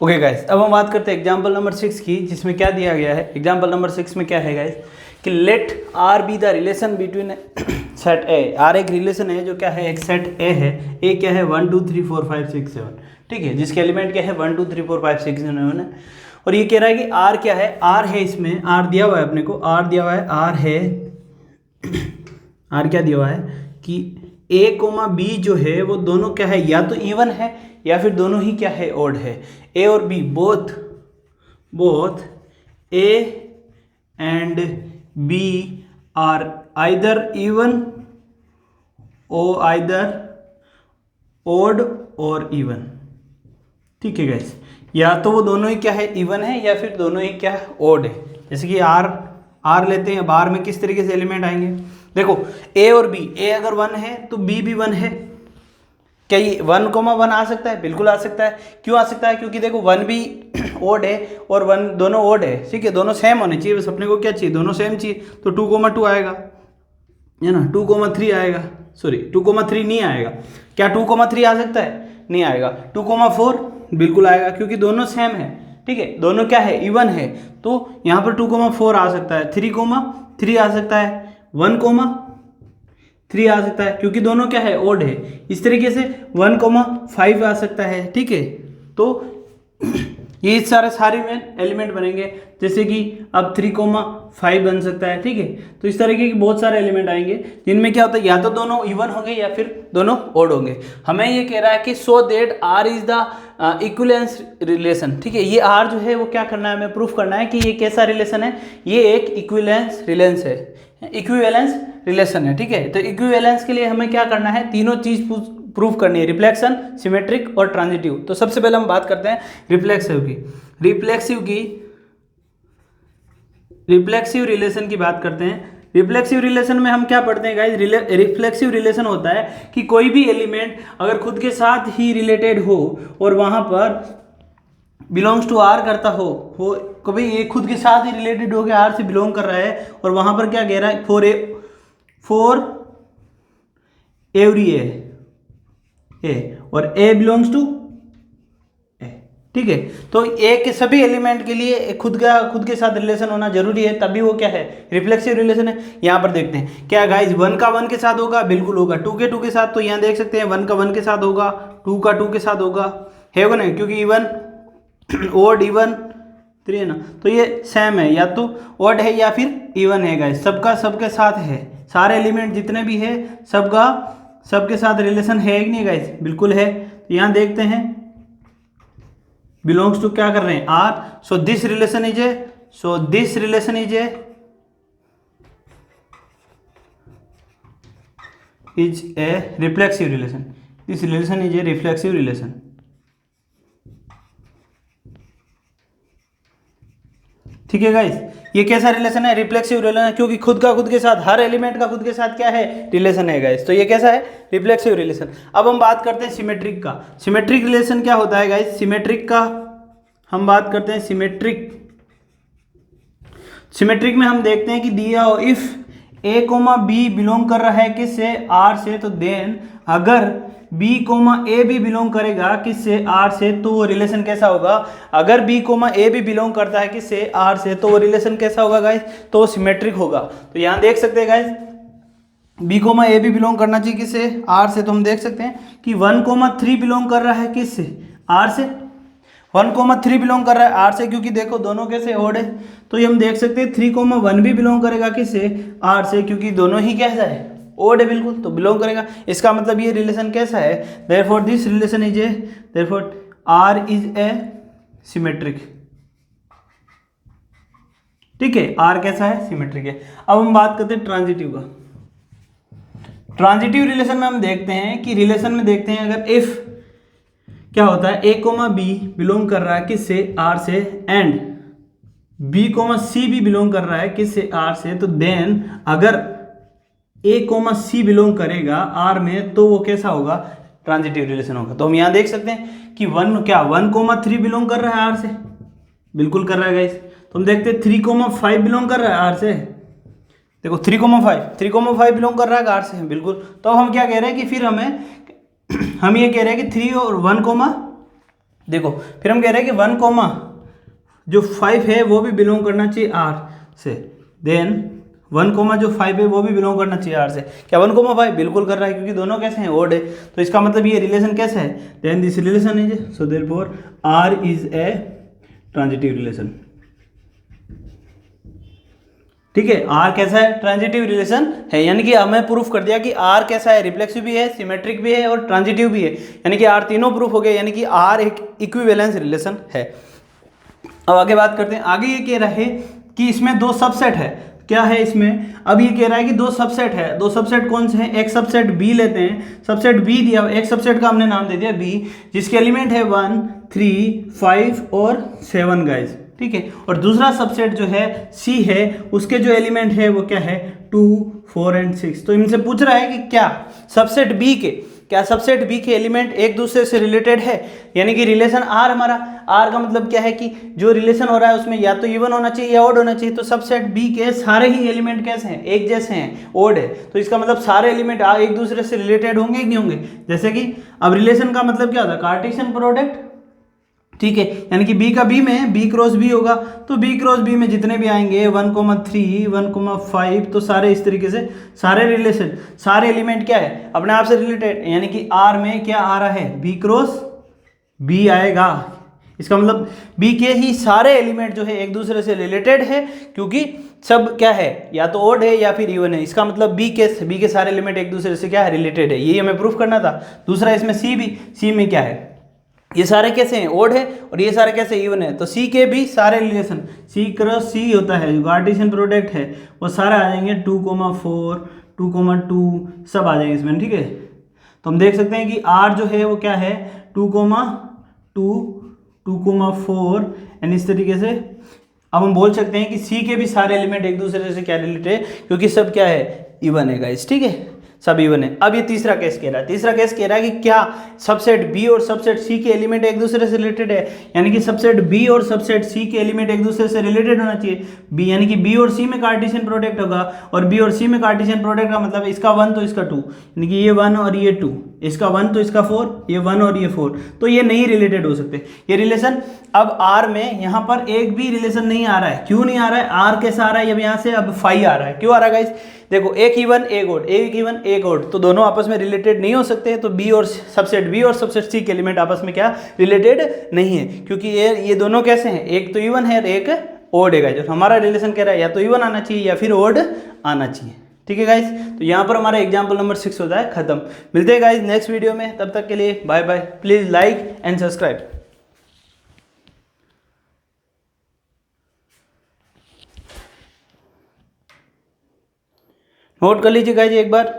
Okay guys, अब हम बात करते हैं एग्जाम्पल नंबर 6 की, जिसमें क्या दिया गया है। एग्जाम्पल नंबर 6 में क्या है गाइस कि let R be the relation between set A. R एक रिलेशन है जो क्या है, एक सेट ए है। ए क्या है, 1 2 3 4 5 6 7, ठीक है, जिसके एलिमेंट क्या है 1 2 3 4 5 6 7 है। और ये कह रहा है कि आर क्या है, आर है, इसमें आर दिया हुआ है अपने को, आर दिया हुआ है, आर है आर क्या दिया हुआ है कि ए कोमा बी जो है वो दोनों क्या है, या तो इवन है या फिर दोनों ही क्या है, ओड है। ए और B both A and B are either even or either odd or even, ठीक है गाइस। या तो वो दोनों ही क्या है, इवन है, या फिर दोनों ही क्या है, ओड है। जैसे कि आर लेते हैं, बार में किस तरीके से एलिमेंट आएंगे, देखो ए और बी, ए अगर 1 है तो बी भी 1 है। क्या ये 1,1 आ सकता है? बिल्कुल आ सकता है। क्यों आ सकता है? क्योंकि देखो 1 भी ओड है और 1 दोनों ओड है, ठीक है, दोनों सेम होने चाहिए। बस अपने को क्या चाहिए, दोनों सेम चाहिए। तो 2,2 आएगा, है ना, 2,3 आएगा, सॉरी 2,3 नहीं आएगा। क्या 2,3 आ सकता है? नहीं आएगा। 2,4 बिल्कुल आएगा, क्योंकि दोनों सेम है, ठीक है, दोनों क्या है, इवन है। तो यहाँ पर 2,4 आ सकता है, 3,3 आ सकता है, 1,3 आ सकता है, क्योंकि दोनों क्या है, ओड है। इस तरीके से 1,5 आ सकता है, ठीक है। तो ये सारे में एलिमेंट बनेंगे, जैसे कि अब 3,5 बन सकता है, ठीक है। तो इस तरीके के बहुत सारे एलिमेंट आएंगे, जिनमें क्या होता है, या तो दोनों इवन होंगे या फिर दोनों ओड होंगे। हमें ये कह रहा है कि so that R is the equivalence relation, ठीक है। ये आर जो है वो क्या करना है, हमें प्रूफ करना है कि ये कैसा रिलेशन है, ये एक इक्विवेलेंस रिलेशन है, ठीक है। तो इक्विवेलेंस के लिए हमें क्या करना है, तीनों चीज प्रूफ करनी है, रिफ्लेक्शन, सिमेट्रिक और ट्रांजिटिव। तो सबसे पहले हम बात करते हैं रिफ्लेक्सिव रिलेशन की बात करते हैं। रिफ्लेक्सिव रिलेशन में हम क्या पढ़ते हैं गाइस, रिफ्लेक्सिव रिलेशन होता है कि कोई भी एलिमेंट अगर खुद के साथ ही रिलेटेड हो और वहां पर बिलोंग्स टू आर करता हो कभी ये खुद के साथ ही रिलेटेड हो गया, आर से बिलोंग कर रहा है, और वहां पर क्या कह रहा है, फॉर एवरी ए और ए बिलोंग्स टू ए, ठीक है। तो ए के सभी एलिमेंट के लिए खुद के साथ रिलेशन होना जरूरी है, तभी वो क्या है, रिफ्लेक्सिव रिलेशन है। यहाँ पर देखते हैं क्या गाइस, 1 का 1 के साथ होगा, बिल्कुल होगा। 2 के 2 के साथ, तो यहाँ देख सकते हैं 1 का 1 के साथ होगा, 2 का 2 के साथ होगा, है वो नहीं, क्योंकि इवन ओड इवन 3 है ना। तो ये सेम है, या तो ओड है या फिर इवन है गाइस, सबके साथ है, सारे एलिमेंट जितने भी है सबके साथ रिलेशन है कि नहीं गाइस, बिल्कुल है। तो यहाँ देखते हैं बिलोंग्स टू क्या कर रहे हैं, R. So this relation is a reflexive relation, this relation is a reflexive relation, ठीक है गाइस। ये कैसा रिलेशन है, रिफ्लेक्सिव रिलेशन है, क्योंकि खुद के साथ, हर एलिमेंट का खुद के साथ क्या है, रिलेशन है गाइस। तो ये कैसा है, रिफ्लेक्सिव रिलेशन। अब हम बात करते हैं सिमेट्रिक का। सिमेट्रिक रिलेशन क्या होता है गाइस, सिमेट्रिक का हम बात करते हैं। सिमेट्रिक में हम देखते हैं कि दिया हो, if A comma B belong कर रहा है किससे, आर से, तो देन अगर बी कोमा ए भी बिलोंग करेगा किससे, आर से, तो वो रिलेशन कैसा होगा। अगर बी कोमा ए भी बिलोंग करता है किससे, आर से, तो वो रिलेशन कैसा होगा गाइस, तो वो सिमेट्रिक होगा। तो यहाँ देख सकते हैं गाइस, बी कोमा ए भी बिलोंग करना चाहिए किससे, आर से। तो हम देख सकते हैं कि 1,3 बिलोंग कर रहा है किससे, आर से। 1,3 बिलोंग कर रहा है आर से, क्योंकि देखो दोनों कैसे ओड है। तो ये हम देख सकते हैं 3,1 भी बिलोंग करेगा किससे, आर से, क्योंकि दोनों ही कैसा है, ओड है, बिल्कुल, तो बिलोंग करेगा। इसका मतलब ये रिलेशन कैसा है, therefore this relation is a, therefore R is a symmetric, ठीक है, आर कैसा है, सिमेट्रिक है। अब हम बात करते हैं ट्रांजिटिव का। ट्रांजिटिव रिलेशन में हम देखते हैं कि रिलेशन में देखते हैं अगर इफ क्या होता है, ए कोमा बी बिलोंग कर रहा है किससे, आर से, एंड बी कोमा सी भी बिलोंग कर रहा है किससे, आर से, तो देन अगर ए कोमा सी बिलोंग करेगा आर में, तो वो कैसा होगा, ट्रांजिटिव रिलेशन होगा। तो हम यहाँ देख सकते हैं कि 1,3 बिलोंग कर रहा है आर से, बिल्कुल कर रहा है गाइस। तो हम देखते हैं 3,5 बिलोंग कर रहा है आर से, देखो 3,5 बिलोंग कर रहा है आर से, बिल्कुल। तो हम क्या कह रहे हैं कि फिर हम ये कह रहे हैं कि 3 और 1, देखो फिर हम कह रहे हैं कि 1 कोमा जो 5 है वो भी बिलोंग करना चाहिए आर से, देन 1 कोमा जो 5 है वो भी बिलोंग करना चाहिए आर से। क्या 1 कोमा 5 बिल्कुल कर रहा है, क्योंकि दोनों कैसे हैं, ओड है। तो इसका मतलब ये रिलेशन कैसा है, then this relation is, so therefore R is a transitive relation. ठीक है, आर कैसा है, ट्रांजिटिव रिलेशन है, यानी कि हमें प्रूफ कर दिया कि आर कैसा है, रिफ्लेक्सिव भी है, सिमेट्रिक भी है और ट्रांजिटिव भी है, यानी कि आर तीनों प्रूफ हो गए, यानी कि आर एक इक्विवेलेंस रिलेशन है। अब आगे बात करते हैं। आगे ये कह रहा है कि इसमें दो सबसेट है। क्या है इसमें, अब ये कह रहा है कि दो सबसेट है। दो सबसेट कौन से हैं, एक सबसेट बी लेते हैं, सबसेट बी दिया, एक सबसेट का हमने नाम दे दिया बी, जिसके एलिमेंट है 1, 3, 5 और 7 गाइज। ठीक है, और दूसरा सबसेट जो है सी है, उसके जो एलिमेंट है वो क्या है, 2, 4 एंड 6। तो इनसे पूछ रहा है कि क्या सबसेट बी के एलिमेंट एक दूसरे से रिलेटेड है, यानी कि रिलेशन आर हमारा, आर का मतलब क्या है कि जो रिलेशन हो रहा है उसमें या तो इवन होना चाहिए या ओड होना चाहिए। तो सबसेट बी के सारे ही एलिमेंट कैसे हैं, एक जैसे हैं, ओड है। तो इसका मतलब सारे एलिमेंट एक दूसरे से रिलेटेड होंगे कि नहीं होंगे। जैसे कि अब रिलेशन का मतलब क्या होता है, कार्टेशियन प्रोडक्ट। ठीक है, यानी कि बी का बी में बी क्रॉस बी होगा, तो बी क्रॉस बी में जितने भी आएंगे 1,3, 1,5, तो सारे इस तरीके से सारे रिलेशन, सारे एलिमेंट क्या है, अपने आप से रिलेटेड, यानी कि आर में क्या आ रहा है, बी क्रॉस बी आएगा। इसका मतलब बी के ही सारे एलिमेंट जो है एक दूसरे से रिलेटेड है, क्योंकि सब क्या है, या तो ओड है या फिर इवन है। इसका मतलब बी के सारे एलिमेंट एक दूसरे से क्या है, रिलेटेड है, यही हमें प्रूफ करना था। दूसरा इसमें सी भी, सी में क्या है, ये सारे कैसे हैं, ओड है, और ये सारे कैसे, इवन है। तो सी के भी सारे रिलेशन, सी क्रॉस सी होता है जो कार्टेशियन प्रोडक्ट है, वो सारे आ जाएंगे 2,4, 2,2 सब आ जाएंगे इसमें। ठीक है, तो हम देख सकते हैं कि आर जो है वो क्या है, 2,2, 2,4 एंड इस तरीके से। अब हम बोल सकते हैं कि सी के भी सारे एलिमेंट एक दूसरे से क्या रिलेटेड है, क्योंकि सब क्या है, इवन है गाइस। ठीक है, सब इवन है। अब ये तीसरा केस कह रहा है, तीसरा केस कह रहा है कि क्या सबसेट बी और सबसेट सी के एलिमेंट एक दूसरे से रिलेटेड है, यानी कि सबसेट बी और सबसेट सी के एलिमेंट एक दूसरे से रिलेटेड होना चाहिए। बी यानी कि बी और सी में कार्टेशियन प्रोडक्ट होगा, और बी और सी में कार्टेशियन प्रोडक्ट का मतलब इसका 1 तो इसका 2, यानी कि ये 1 और ये 2, इसका 1 तो इसका 4, ये 1 और ये 4, तो ये नहीं रिलेटेड हो सकते ये रिलेशन। अब आर में यहाँ पर एक भी रिलेशन नहीं आ रहा है, क्यों नहीं आ रहा है, आर कैसा आ रहा है, अब यहाँ से अब फाई आ रहा है, क्यों आ रहा है गाइस, देखो एक इवन एक ओड, एक इवन एक ओड, तो दोनों आपस में रिलेटेड नहीं हो सकते। तो बी और सबसेट बी और सबसेट सी के एलिमेंट आपस में क्या रिलेटेड नहीं है, क्योंकि ये दोनों कैसे हैं, एक तो इवन है और एक ओड है गाइस। जो हमारा रिलेशन कह रहा है या तो इवन आना चाहिए या फिर ओड आना चाहिए। ठीक है गाइस, तो यहाँ पर हमारा एग्जाम्पल नंबर 6 होता है खत्म। मिलते हैं गाइस नेक्स्ट वीडियो में, तब तक के लिए bye bye. Please like and subscribe. Note कर लीजिए गाइस एक बार।